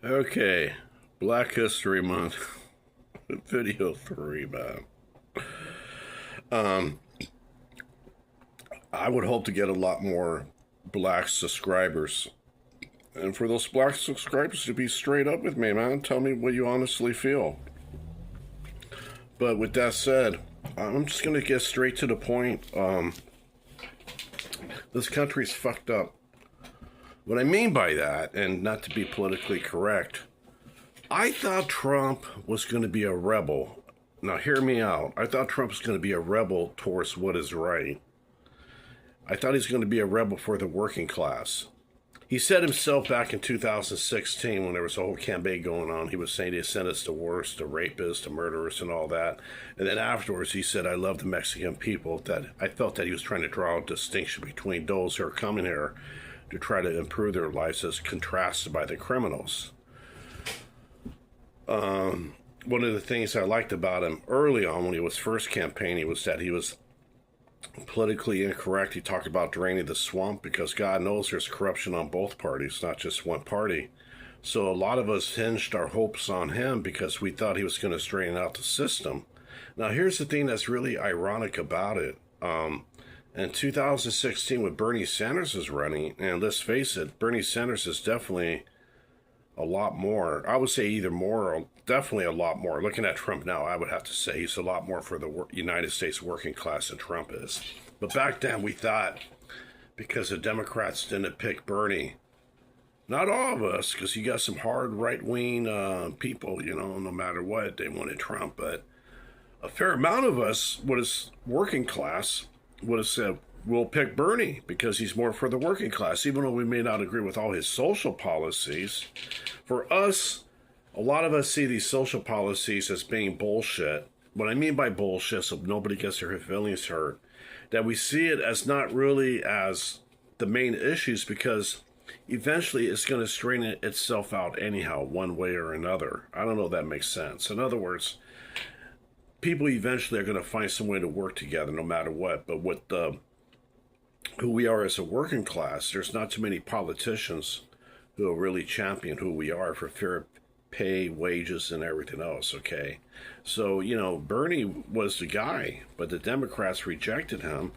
Okay, Black History Month, video 3, man. Um, I would hope to get a lot more black subscribers. And for those black subscribers to be straight up with me, man, tell me what you honestly feel. But with that said, I'm just going to get straight to the point. This country's fucked up. What I mean by that, and not to be politically correct, I thought Trump was going to be a rebel. Now, hear me out. I thought Trump was going to be a rebel towards what is right. I thought he was going to be a rebel for the working class. He said himself back in 2016, when there was a whole campaign going on, he was saying he sent us the worst, the rapists, the murderers, and all that. And then afterwards, he said, I love the Mexican people. That I felt that he was trying to draw a distinction between those who are coming here to try to improve their lives as contrasted by the criminals. One of the things I liked about him early on when he was first campaigning was that he was politically incorrect. He talked about draining the swamp because God knows there's corruption on both parties, not just one party. So a lot of us hinged our hopes on him because we thought he was going to straighten out the system. Now, here's the thing that's really ironic about it. In 2016, when Bernie Sanders is running, and let's face it, Bernie Sanders is definitely a lot more. I would say either more or definitely a lot more. Looking at Trump now, I would have to say he's a lot more for the United States working class than Trump is. But back then, we thought because the Democrats didn't pick Bernie, not all of us, because you got some hard right-wing people, no matter what, they wanted Trump. But a fair amount of us, what is working class, would have said, we'll pick Bernie because he's more for the working class, even though we may not agree with all his social policies. For us, a lot of us see these social policies as being bullshit. What I mean by bullshit, so nobody gets their feelings hurt, that we see it as not really as the main issues because eventually it's going to straighten itself out anyhow, one way or another. I don't know if that makes sense. In other words, people eventually are going to find some way to work together no matter what. But with who we are as a working class, there's not too many politicians who will really champion who we are for fair pay, wages, and everything else, okay? So, Bernie was the guy, but the Democrats rejected him,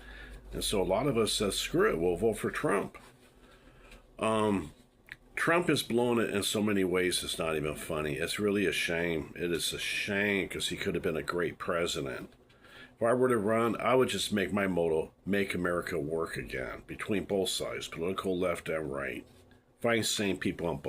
and so a lot of us said, screw it, we'll vote for Trump. Trump has blown it in so many ways, it's not even funny. It's really a shame. It is a shame because he could have been a great president. If I were to run, I would just make my motto, make America work again, between both sides, political left and right. Find sane people on both